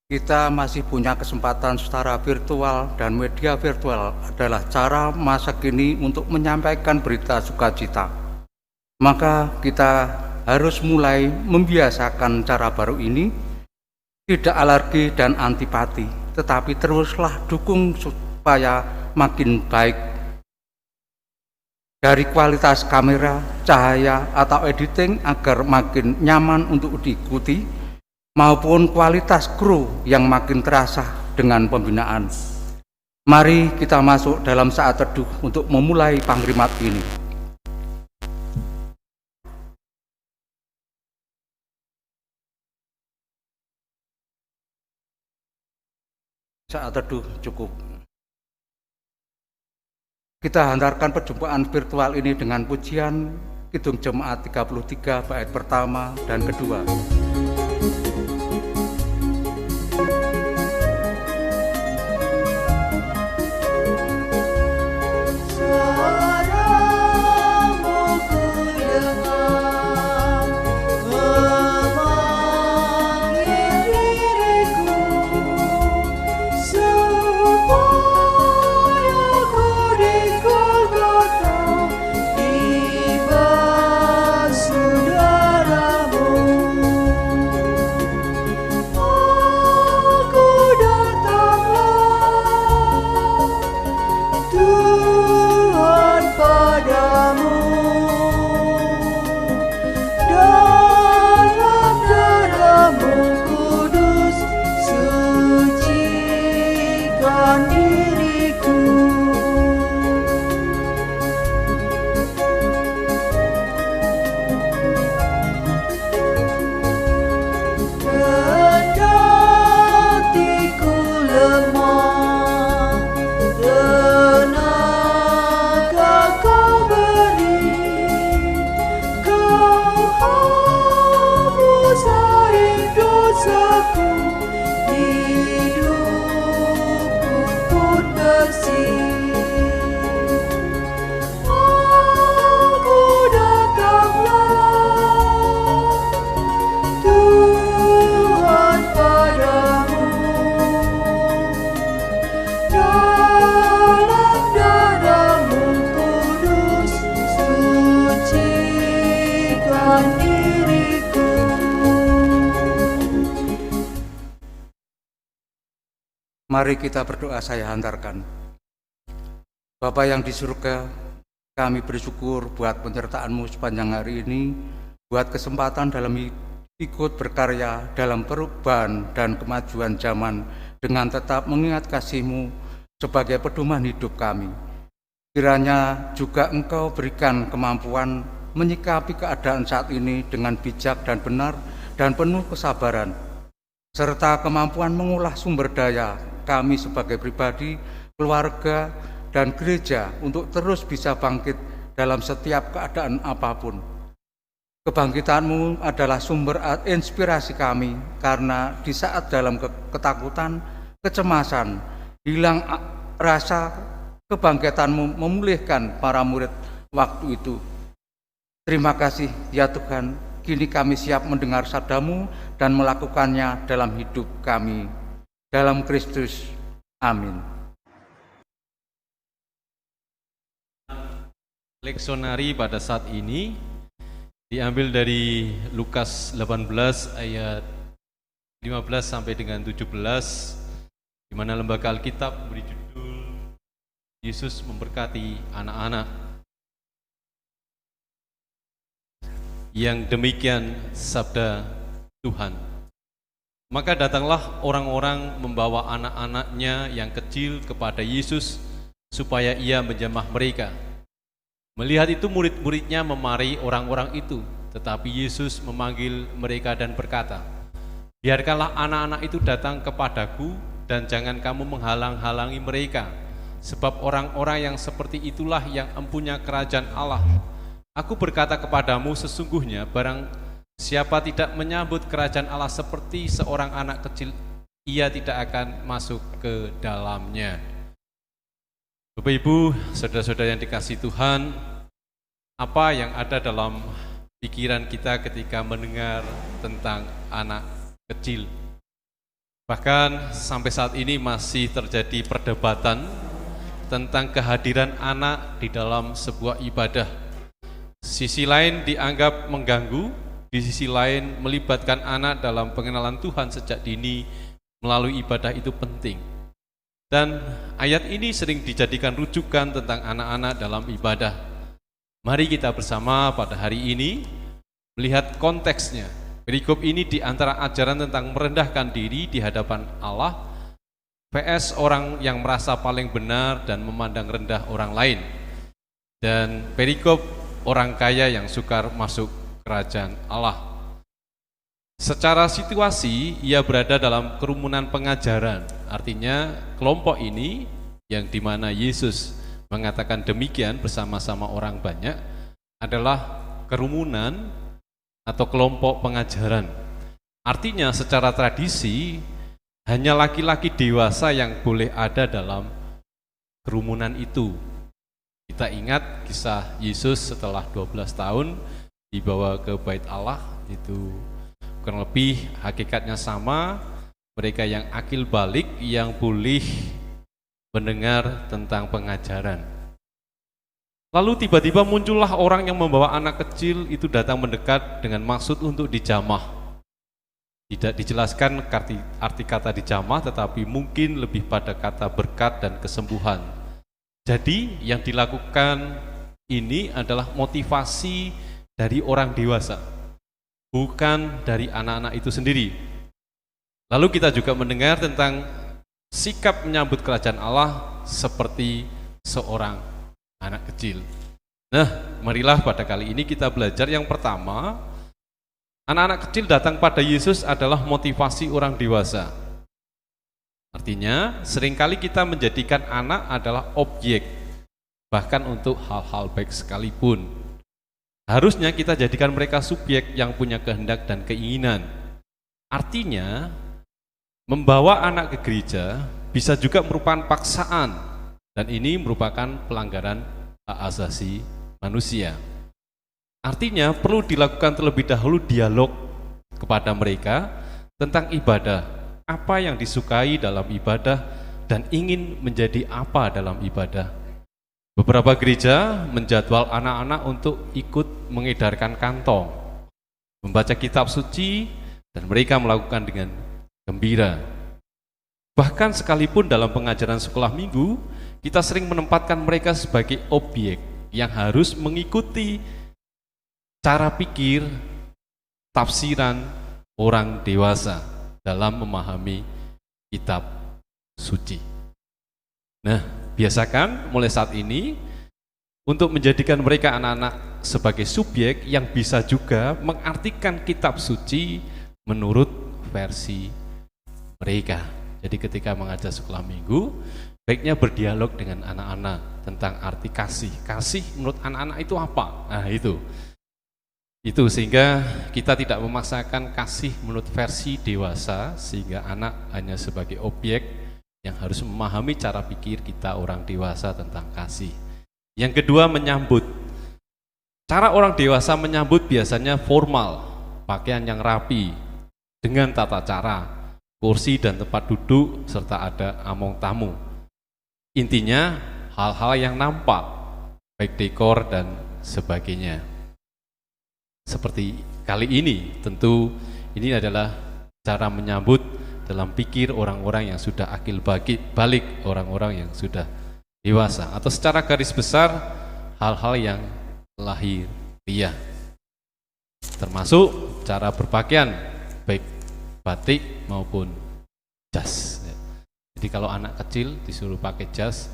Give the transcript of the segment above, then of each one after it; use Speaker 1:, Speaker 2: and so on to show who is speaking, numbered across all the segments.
Speaker 1: Kita masih punya kesempatan secara virtual, dan media virtual adalah cara masa kini untuk menyampaikan berita sukacita. Maka kita harus mulai membiasakan cara baru ini, tidak alergi dan antipati, tetapi teruslah dukung supaya makin baik. Dari kualitas kamera, cahaya, atau editing agar makin nyaman untuk diikuti, maupun kualitas kru yang makin terasa dengan pembinaan. Mari kita masuk dalam saat teduh untuk memulai pangrimat ini. Saat teduh cukup. Kita hantarkan perjumpaan virtual ini dengan pujian Kidung Jemaat 33 bait pertama dan kedua. Mari kita berdoa, saya hantarkan. Bapa yang di surga, kami bersyukur buat penyertaan-Mu sepanjang hari ini, buat kesempatan dalam ikut berkarya dalam perubahan dan kemajuan zaman dengan tetap mengingat kasih-Mu sebagai pedoman hidup kami. Kiranya juga Engkau berikan kemampuan menyikapi keadaan saat ini dengan bijak dan benar dan penuh kesabaran, serta kemampuan mengolah sumber daya kami sebagai pribadi, keluarga, dan gereja untuk terus bisa bangkit dalam setiap keadaan apapun. Kebangkitan-Mu adalah sumber inspirasi kami, karena di saat dalam ketakutan, kecemasan, hilang rasa, kebangkitan-Mu memulihkan para murid waktu itu. Terima kasih ya Tuhan, kini kami siap mendengar sabda-Mu dan melakukannya dalam hidup kami. Dalam Kristus, amin.
Speaker 2: Leksonari pada saat ini diambil dari Lukas 18 ayat 15 sampai dengan 17, di mana Lembaga Alkitab memberi judul Yesus memberkati anak-anak. Yang demikian sabda Tuhan. Maka datanglah orang-orang membawa anak-anaknya yang kecil kepada Yesus supaya ia menjamah mereka. Melihat itu murid-muridnya memarahi orang-orang itu, tetapi Yesus memanggil mereka dan berkata, "Biarkanlah anak-anak itu datang kepadaku dan jangan kamu menghalang-halangi mereka, sebab orang-orang yang seperti itulah yang empunya kerajaan Allah. Aku berkata kepadamu, sesungguhnya barang siapa tidak menyambut kerajaan Allah seperti seorang anak kecil, ia tidak akan masuk ke dalamnya." Bapak Ibu, saudara-saudara yang dikasihi Tuhan, apa yang ada dalam pikiran kita ketika mendengar tentang anak kecil? Bahkan sampai saat ini masih terjadi perdebatan tentang kehadiran anak di dalam sebuah ibadah. Sisi lain dianggap mengganggu, di sisi lain melibatkan anak dalam pengenalan Tuhan sejak dini melalui ibadah itu penting. Dan ayat ini sering dijadikan rujukan tentang anak-anak dalam ibadah. Mari kita bersama pada hari ini melihat konteksnya. Perikop ini di antara ajaran tentang merendahkan diri di hadapan Allah vs orang yang merasa paling benar dan memandang rendah orang lain. Dan perikop orang kaya yang sukar masuk kerajaan Allah. Secara situasi ia berada dalam kerumunan pengajaran. Artinya kelompok ini yang dimana Yesus mengatakan demikian bersama-sama orang banyak adalah kerumunan atau kelompok pengajaran. Artinya secara tradisi hanya laki-laki dewasa yang boleh ada dalam kerumunan itu. Kita ingat kisah Yesus setelah 12 tahun dibawa ke Bait Allah, itu kurang lebih hakikatnya sama. Mereka yang akil balik yang boleh mendengar tentang pengajaran. Lalu tiba-tiba muncullah orang yang membawa anak kecil itu datang mendekat dengan maksud untuk dijamah. Tidak dijelaskan arti kata dijamah, tetapi mungkin lebih pada kata berkat dan kesembuhan. Jadi yang dilakukan ini adalah motivasi dari orang dewasa, bukan dari anak-anak itu sendiri. Lalu kita juga mendengar tentang sikap menyambut kerajaan Allah seperti seorang anak kecil. Nah, marilah pada kali ini kita belajar yang pertama, anak-anak kecil datang pada Yesus adalah motivasi orang dewasa. Artinya, seringkali kita menjadikan anak adalah objek, bahkan untuk hal-hal baik sekalipun. Harusnya kita jadikan mereka subjek yang punya kehendak dan keinginan. Artinya, membawa anak ke gereja bisa juga merupakan paksaan, dan ini merupakan pelanggaran hak asasi manusia. Artinya perlu dilakukan terlebih dahulu dialog kepada mereka tentang ibadah, apa yang disukai dalam ibadah dan ingin menjadi apa dalam ibadah. Beberapa gereja menjadwal anak-anak untuk ikut mengedarkan kantong, membaca kitab suci, dan mereka melakukan dengan gembira. Bahkan sekalipun dalam pengajaran sekolah minggu, kita sering menempatkan mereka sebagai objek yang harus mengikuti cara pikir, tafsiran orang dewasa dalam memahami kitab suci. Nah, biasakan mulai saat ini untuk menjadikan mereka anak-anak sebagai subjek yang bisa juga mengartikan kitab suci menurut versi mereka. Jadi ketika mengajar sekolah minggu, baiknya berdialog dengan anak-anak tentang arti kasih. Kasih menurut anak-anak itu apa? Nah itu sehingga kita tidak memaksakan kasih menurut versi dewasa, sehingga anak hanya sebagai objek yang harus memahami cara pikir kita orang dewasa tentang kasih. Yang kedua, menyambut. Cara orang dewasa menyambut biasanya formal, pakaian yang rapi, dengan tata cara, kursi dan tempat duduk, serta ada among tamu. Intinya hal-hal yang nampak, baik dekor dan sebagainya. Seperti kali ini, tentu ini adalah cara menyambut dalam pikir orang-orang yang sudah akil balik, orang-orang yang sudah dewasa. Atau secara garis besar, hal-hal yang lahiriah. Termasuk cara berpakaian, baik batik maupun jas. Jadi kalau anak kecil disuruh pakai jas,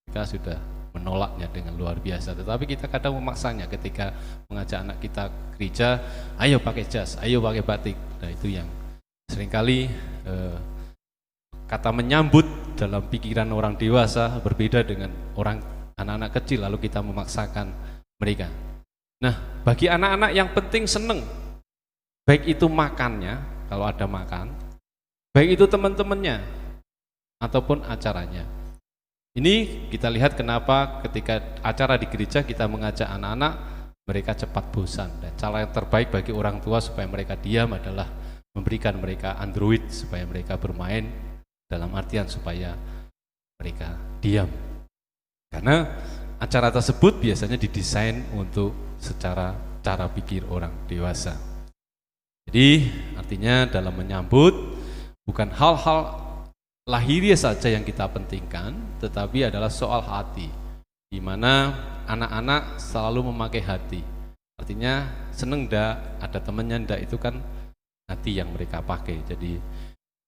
Speaker 2: kita sudah menolaknya dengan luar biasa. Tetapi kita kadang memaksanya ketika mengajak anak kita gereja, ayo pakai jas, ayo pakai batik. Nah itu yang seringkali kata menyambut dalam pikiran orang dewasa berbeda dengan anak-anak kecil, lalu kita memaksakan mereka. Nah, bagi anak-anak yang penting seneng, baik itu makannya, kalau ada makan, baik itu teman-temannya, ataupun acaranya. Ini kita lihat kenapa ketika acara di gereja kita mengajak anak-anak, mereka cepat bosan. Dan cara yang terbaik bagi orang tua supaya mereka diam adalah memberikan mereka Android supaya mereka bermain, dalam artian supaya mereka diam. Karena acara tersebut biasanya didesain untuk secara cara pikir orang dewasa. Jadi artinya dalam menyambut bukan hal-hal lahiriah saja yang kita pentingkan, tetapi adalah soal hati, di mana anak-anak selalu memakai hati. Artinya seneng ndak, ada temannya ndak, itu kan hati yang mereka pakai. Jadi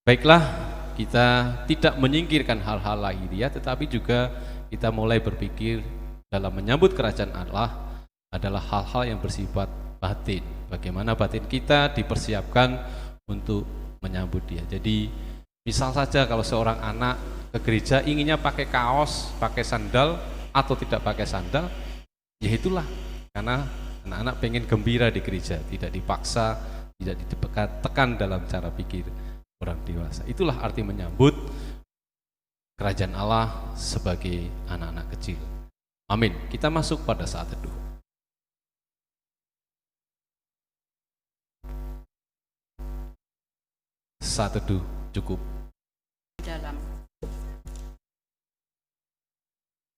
Speaker 2: baiklah, kita tidak menyingkirkan hal-hal lahiriah, tetapi juga kita mulai berpikir dalam menyambut kerajaan Allah adalah hal-hal yang bersifat batin. Bagaimana batin kita dipersiapkan untuk menyambut dia. Jadi misal saja kalau seorang anak ke gereja inginnya pakai kaos, pakai sandal atau tidak pakai sandal, ya itulah karena anak-anak pengen gembira di gereja, tidak dipaksa, tidak ditekan dalam cara pikir orang dewasa. Itulah arti menyambut kerajaan Allah sebagai anak-anak kecil. Amin. Kita masuk pada saat teduh. Saat teduh cukup.
Speaker 3: Dalam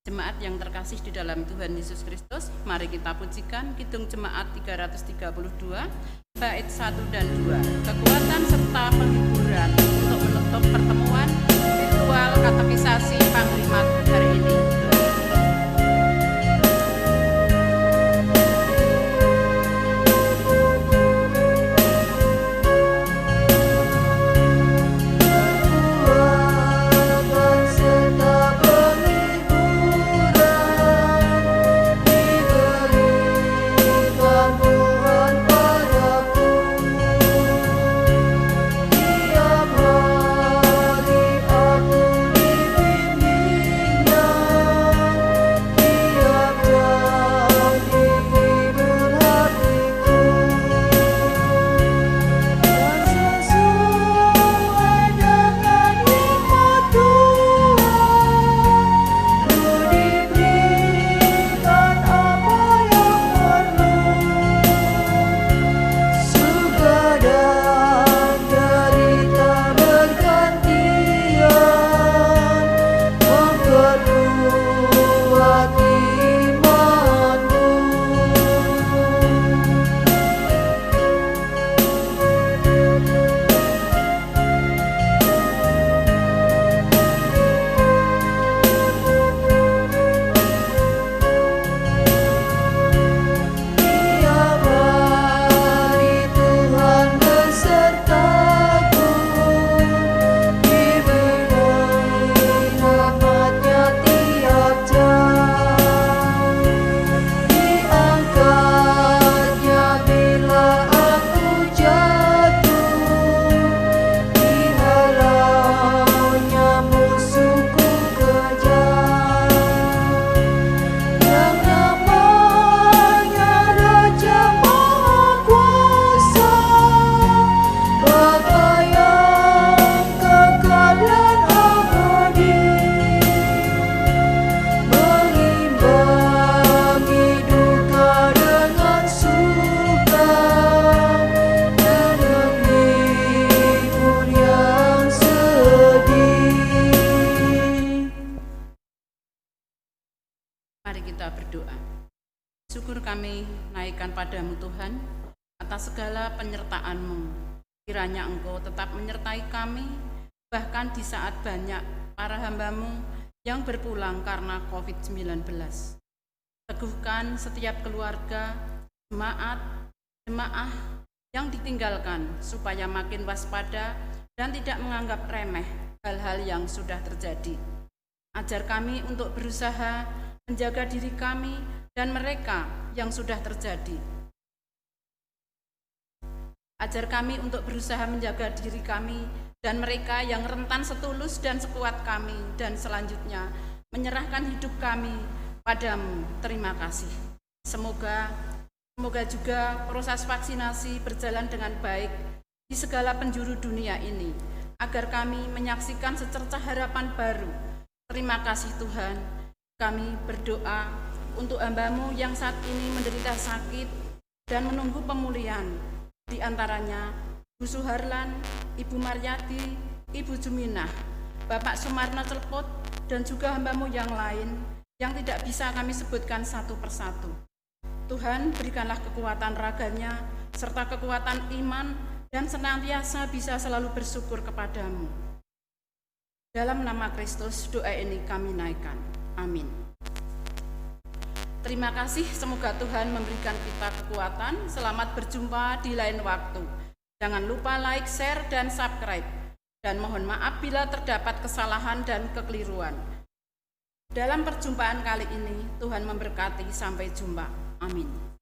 Speaker 3: jemaat yang terkasih di dalam Tuhan Yesus Kristus, mari kita pujikan Kidung Jemaat 332 bait 1 dan 2, kekuatan serta penghiburan untuk menutup pertemuan ritual katekisasi Panglima hari ini. Kami naikkan padamu Tuhan atas segala penyertaan-Mu. Kiranya Engkau tetap menyertai kami, bahkan di saat banyak para hamba-Mu yang berpulang karena COVID-19. Teguhkan setiap keluarga, jemaah yang ditinggalkan supaya makin waspada dan tidak menganggap remeh hal-hal yang sudah terjadi. Ajar kami untuk berusaha menjaga diri kami dan mereka yang sudah terjadi. Ajar kami untuk berusaha menjaga diri kami dan mereka yang rentan setulus dan sekuat kami, dan selanjutnya menyerahkan hidup kami padamu. Terima kasih. Semoga juga proses vaksinasi berjalan dengan baik di segala penjuru dunia ini, agar kami menyaksikan secercah harapan baru. Terima kasih Tuhan. Kami berdoa untuk hamba-Mu yang saat ini menderita sakit dan menunggu pemulihan, di antaranya Bu Suharlan, Ibu Maryati, Ibu Juminah, Bapak Sumarno Celput, dan juga hamba-Mu yang lain yang tidak bisa kami sebutkan satu persatu. Tuhan, berikanlah kekuatan raganya serta kekuatan iman dan senantiasa bisa selalu bersyukur kepadamu. Dalam nama Kristus, doa ini kami naikkan. Amin. Terima kasih, semoga Tuhan memberikan kita kekuatan. Selamat berjumpa di lain waktu. Jangan lupa like, share, dan subscribe. Dan mohon maaf bila terdapat kesalahan dan kekeliruan. Dalam perjumpaan kali ini, Tuhan memberkati. Sampai jumpa. Amin.